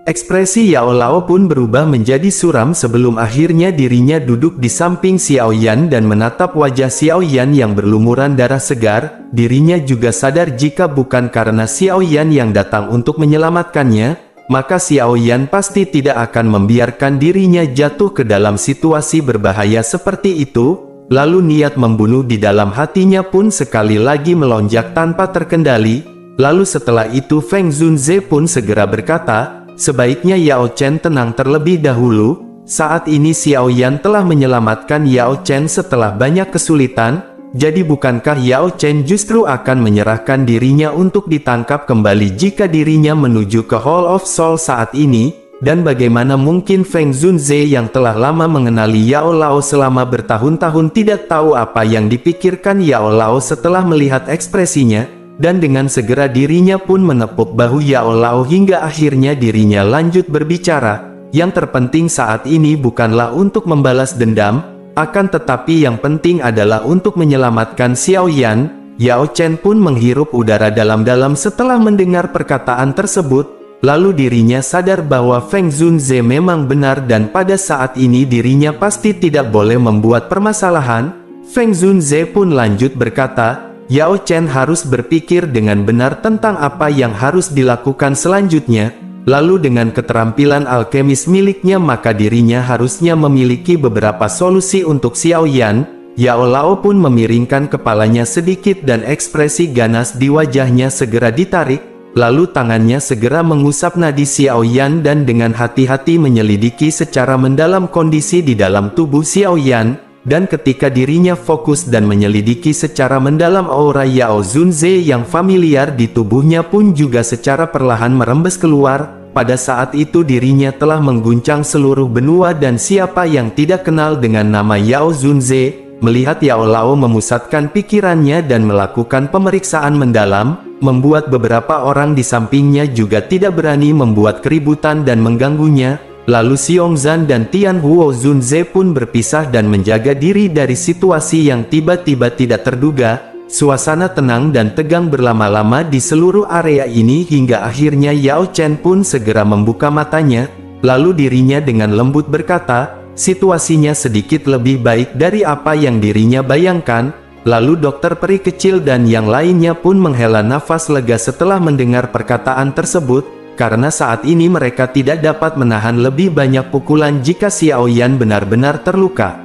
Ekspresi Yao Lao pun berubah menjadi suram sebelum akhirnya dirinya duduk di samping Xiao Yan dan menatap wajah Xiao Yan yang berlumuran darah segar. Dirinya juga sadar jika bukan karena Xiao Yan yang datang untuk menyelamatkannya, maka Xiao Yan pasti tidak akan membiarkan dirinya jatuh ke dalam situasi berbahaya seperti itu. Lalu niat membunuh di dalam hatinya pun sekali lagi melonjak tanpa terkendali. Lalu setelah itu Feng Zunze pun segera berkata, sebaiknya Yao Chen tenang terlebih dahulu. Saat ini Xiao Yan telah menyelamatkan Yao Chen setelah banyak kesulitan, jadi bukankah Yao Chen justru akan menyerahkan dirinya untuk ditangkap kembali jika dirinya menuju ke Hall of Soul saat ini? Dan bagaimana mungkin Feng Zunze yang telah lama mengenali Yao Lao selama bertahun-tahun tidak tahu apa yang dipikirkan Yao Lao setelah melihat ekspresinya, dan dengan segera dirinya pun menepuk bahu Yao Lao hingga akhirnya dirinya lanjut berbicara. Yang terpenting saat ini bukanlah untuk membalas dendam, akan tetapi yang penting adalah untuk menyelamatkan Xiao Yan. Yao Chen pun menghirup udara dalam-dalam setelah mendengar perkataan tersebut. Lalu dirinya sadar bahwa Feng Zunze memang benar dan pada saat ini dirinya pasti tidak boleh membuat permasalahan. Feng Zunze pun lanjut berkata, Yao Chen harus berpikir dengan benar tentang apa yang harus dilakukan selanjutnya. Lalu dengan keterampilan alkemis miliknya maka dirinya harusnya memiliki beberapa solusi untuk Xiao Yan. Yao Lao pun memiringkan kepalanya sedikit dan ekspresi ganas di wajahnya segera ditarik. Lalu tangannya segera mengusap nadi Xiao Yan dan dengan hati-hati menyelidiki secara mendalam kondisi di dalam tubuh Xiao Yan. Dan ketika dirinya fokus dan menyelidiki secara mendalam aura Yao Zunze yang familiar di tubuhnya pun juga secara perlahan merembes keluar. Pada saat itu dirinya telah mengguncang seluruh benua dan siapa yang tidak kenal dengan nama Yao Zunze. Melihat Yao Lao memusatkan pikirannya dan melakukan pemeriksaan mendalam, membuat beberapa orang di sampingnya juga tidak berani membuat keributan dan mengganggunya. Lalu Xiong Zan dan Tian Huo Zunze pun berpisah dan menjaga diri dari situasi yang tiba-tiba tidak terduga. Suasana tenang dan tegang berlama-lama di seluruh area ini hingga akhirnya Yao Chen pun segera membuka matanya. Lalu dirinya dengan lembut berkata, situasinya sedikit lebih baik dari apa yang dirinya bayangkan. Lalu dokter peri kecil dan yang lainnya pun menghela nafas lega setelah mendengar perkataan tersebut, karena saat ini mereka tidak dapat menahan lebih banyak pukulan jika Xiao Yan benar-benar terluka.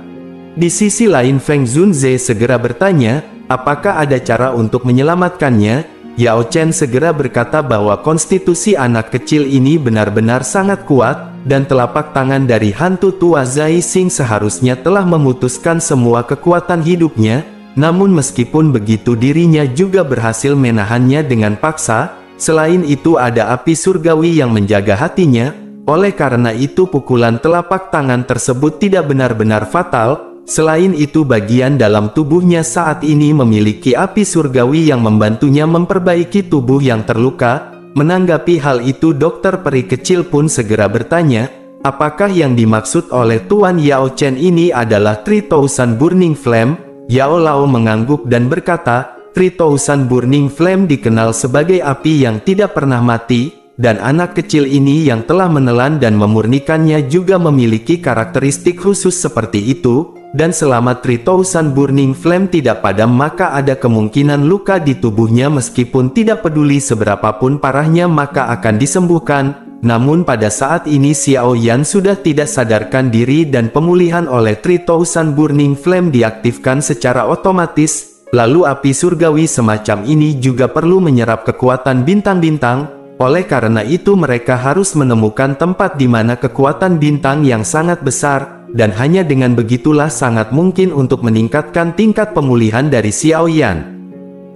Di sisi lain Feng Zunze segera bertanya, apakah ada cara untuk menyelamatkannya? Yao Chen segera berkata bahwa konstitusi anak kecil ini benar-benar sangat kuat, dan telapak tangan dari hantu tua Zai Xing seharusnya telah memutuskan semua kekuatan hidupnya. Namun meskipun begitu dirinya juga berhasil menahannya dengan paksa. Selain itu ada api surgawi yang menjaga hatinya. Oleh karena itu pukulan telapak tangan tersebut tidak benar-benar fatal. Selain itu bagian dalam tubuhnya saat ini memiliki api surgawi yang membantunya memperbaiki tubuh yang terluka. Menanggapi hal itu, dokter peri kecil pun segera bertanya, apakah yang dimaksud oleh Tuan Yao Chen ini adalah 3000 Burning Flame? Yao Lao mengangguk dan berkata, 3000 Burning Flame dikenal sebagai api yang tidak pernah mati, dan anak kecil ini yang telah menelan dan memurnikannya juga memiliki karakteristik khusus seperti itu, dan selama 3000 Burning Flame tidak padam maka ada kemungkinan luka di tubuhnya meskipun tidak peduli seberapapun parahnya maka akan disembuhkan. Namun pada saat ini Xiao Yan sudah tidak sadarkan diri dan pemulihan oleh 3000 Burning Flame diaktifkan secara otomatis, lalu api surgawi semacam ini juga perlu menyerap kekuatan bintang-bintang, oleh karena itu mereka harus menemukan tempat di mana kekuatan bintang yang sangat besar, dan hanya dengan begitulah sangat mungkin untuk meningkatkan tingkat pemulihan dari Xiao Yan.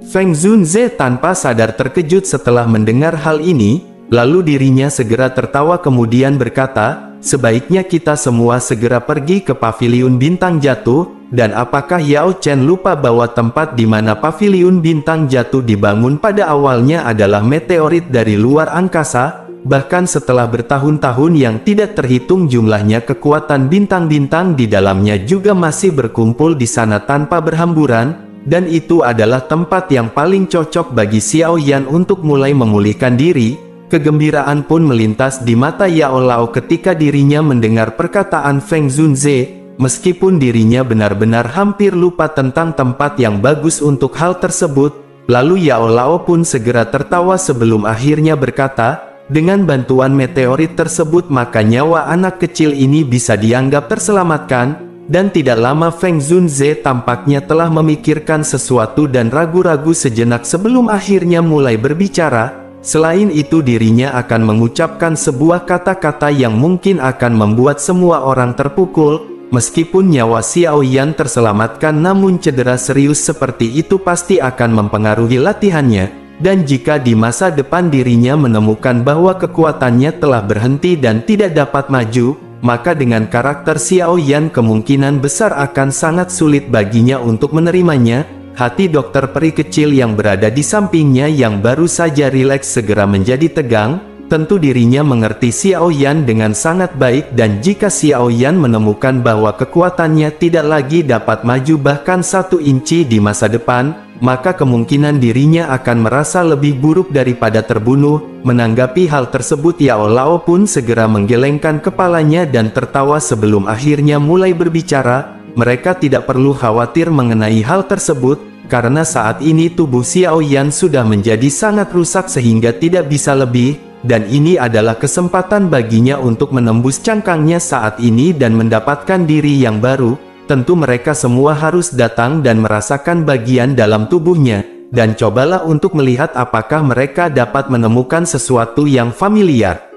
Feng Zunze tanpa sadar terkejut setelah mendengar hal ini, lalu dirinya segera tertawa kemudian berkata, sebaiknya kita semua segera pergi ke paviliun bintang jatuh, dan apakah Yao Chen lupa bahwa tempat di mana paviliun bintang jatuh dibangun pada awalnya adalah meteorit dari luar angkasa? Bahkan setelah bertahun-tahun yang tidak terhitung jumlahnya kekuatan bintang-bintang di dalamnya juga masih berkumpul di sana tanpa berhamburan, dan itu adalah tempat yang paling cocok bagi Xiao Yan untuk mulai memulihkan diri. Kegembiraan pun melintas di mata Yao Lao ketika dirinya mendengar perkataan Feng Zunze, meskipun dirinya benar-benar hampir lupa tentang tempat yang bagus untuk hal tersebut. Lalu Yao Lao pun segera tertawa sebelum akhirnya berkata, dengan bantuan meteorit tersebut maka nyawa anak kecil ini bisa dianggap terselamatkan, dan tidak lama Feng Zunze tampaknya telah memikirkan sesuatu dan ragu-ragu sejenak sebelum akhirnya mulai berbicara. Selain itu dirinya akan mengucapkan sebuah kata-kata yang mungkin akan membuat semua orang terpukul. Meskipun nyawa Xiao Yan terselamatkan namun cedera serius seperti itu pasti akan mempengaruhi latihannya. Dan jika di masa depan dirinya menemukan bahwa kekuatannya telah berhenti dan tidak dapat maju, maka dengan karakter Xiao Yan kemungkinan besar akan sangat sulit baginya untuk menerimanya. Hati dokter peri kecil yang berada di sampingnya yang baru saja rileks segera menjadi tegang. Tentu dirinya mengerti Xiao Yan dengan sangat baik dan jika Xiao Yan menemukan bahwa kekuatannya tidak lagi dapat maju bahkan 1 inci di masa depan, maka kemungkinan dirinya akan merasa lebih buruk daripada terbunuh. Menanggapi hal tersebut Yao Lao pun segera menggelengkan kepalanya dan tertawa sebelum akhirnya mulai berbicara. Mereka tidak perlu khawatir mengenai hal tersebut, karena saat ini tubuh Xiao Yan sudah menjadi sangat rusak sehingga tidak bisa lebih, dan ini adalah kesempatan baginya untuk menembus cangkangnya saat ini dan mendapatkan diri yang baru. Tentu mereka semua harus datang dan merasakan bagian dalam tubuhnya, dan cobalah untuk melihat apakah mereka dapat menemukan sesuatu yang familiar.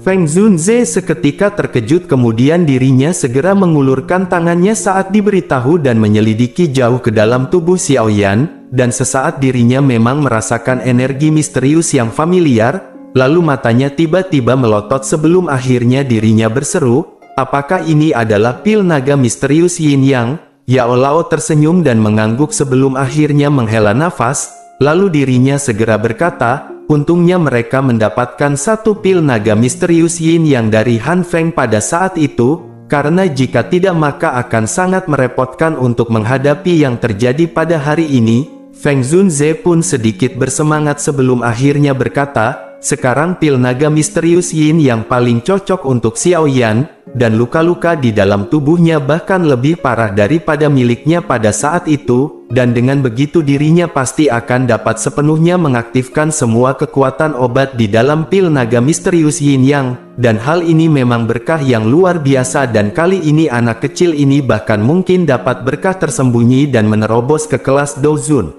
Feng Zunze seketika terkejut kemudian dirinya segera mengulurkan tangannya saat diberitahu dan menyelidiki jauh ke dalam tubuh Xiao Yan, dan sesaat dirinya memang merasakan energi misterius yang familiar, lalu matanya tiba-tiba melotot sebelum akhirnya dirinya berseru, apakah ini adalah pil naga misterius Yin Yang? Yao Lao tersenyum dan mengangguk sebelum akhirnya menghela nafas, lalu dirinya segera berkata, untungnya mereka mendapatkan 1 pil naga misterius Yin Yang dari Han Feng pada saat itu, karena jika tidak maka akan sangat merepotkan untuk menghadapi yang terjadi pada hari ini. Feng Zunze pun sedikit bersemangat sebelum akhirnya berkata, sekarang pil naga misterius Yin yang paling cocok untuk Xiao Yan, dan luka-luka di dalam tubuhnya bahkan lebih parah daripada miliknya pada saat itu, dan dengan begitu dirinya pasti akan dapat sepenuhnya mengaktifkan semua kekuatan obat di dalam pil naga misterius Yin Yang, dan hal ini memang berkah yang luar biasa dan kali ini anak kecil ini bahkan mungkin dapat berkah tersembunyi dan menerobos ke kelas Dozun.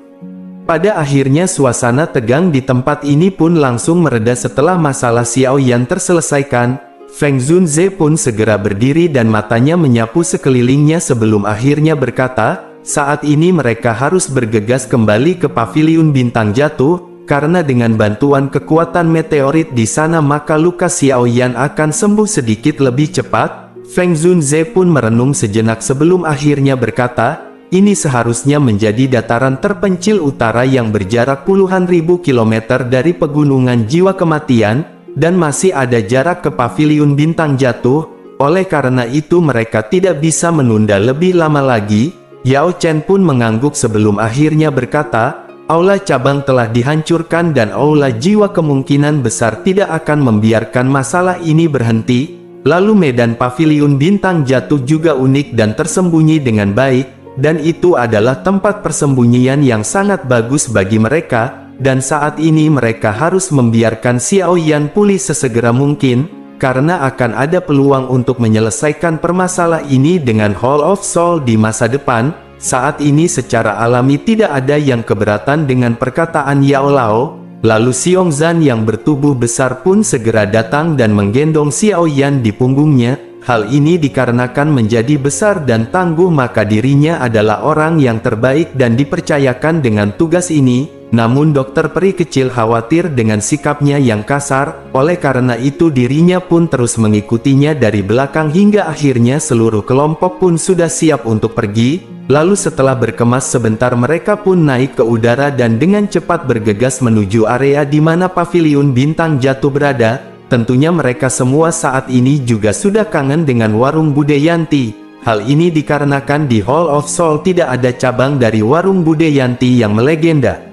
Pada akhirnya suasana tegang di tempat ini pun langsung mereda setelah masalah Xiao Yan terselesaikan. Feng Zunze pun segera berdiri dan matanya menyapu sekelilingnya sebelum akhirnya berkata, saat ini mereka harus bergegas kembali ke paviliun bintang jatuh, karena dengan bantuan kekuatan meteorit di sana maka luka Xiao Yan akan sembuh sedikit lebih cepat. Feng Zunze pun merenung sejenak sebelum akhirnya berkata, ini seharusnya menjadi dataran terpencil utara yang berjarak puluhan ribu kilometer dari pegunungan jiwa kematian, dan masih ada jarak ke paviliun bintang jatuh. Oleh karena itu mereka tidak bisa menunda lebih lama lagi. Yao Chen pun mengangguk sebelum akhirnya berkata, aula cabang telah dihancurkan dan aula jiwa kemungkinan besar tidak akan membiarkan masalah ini berhenti. Lalu medan paviliun bintang jatuh juga unik dan tersembunyi dengan baik, dan itu adalah tempat persembunyian yang sangat bagus bagi mereka, dan saat ini mereka harus membiarkan Xiao Yan pulih sesegera mungkin, karena akan ada peluang untuk menyelesaikan permasalahan ini dengan Hall of Soul di masa depan. Saat ini secara alami tidak ada yang keberatan dengan perkataan Yao Lao. Lalu Xiong Zan yang bertubuh besar pun segera datang dan menggendong Xiao Yan di punggungnya. Hal ini dikarenakan menjadi besar dan tangguh maka dirinya adalah orang yang terbaik dan dipercayakan dengan tugas ini. Namun dokter peri kecil khawatir dengan sikapnya yang kasar, oleh karena itu dirinya pun terus mengikutinya dari belakang hingga akhirnya seluruh kelompok pun sudah siap untuk pergi. Lalu setelah berkemas sebentar mereka pun naik ke udara dan dengan cepat bergegas menuju area di mana paviliun bintang jatuh berada. Tentunya mereka semua saat ini juga sudah kangen dengan warung Bude Yanti. Hal ini dikarenakan di Hall of Soul tidak ada cabang dari warung Bude Yanti yang melegenda.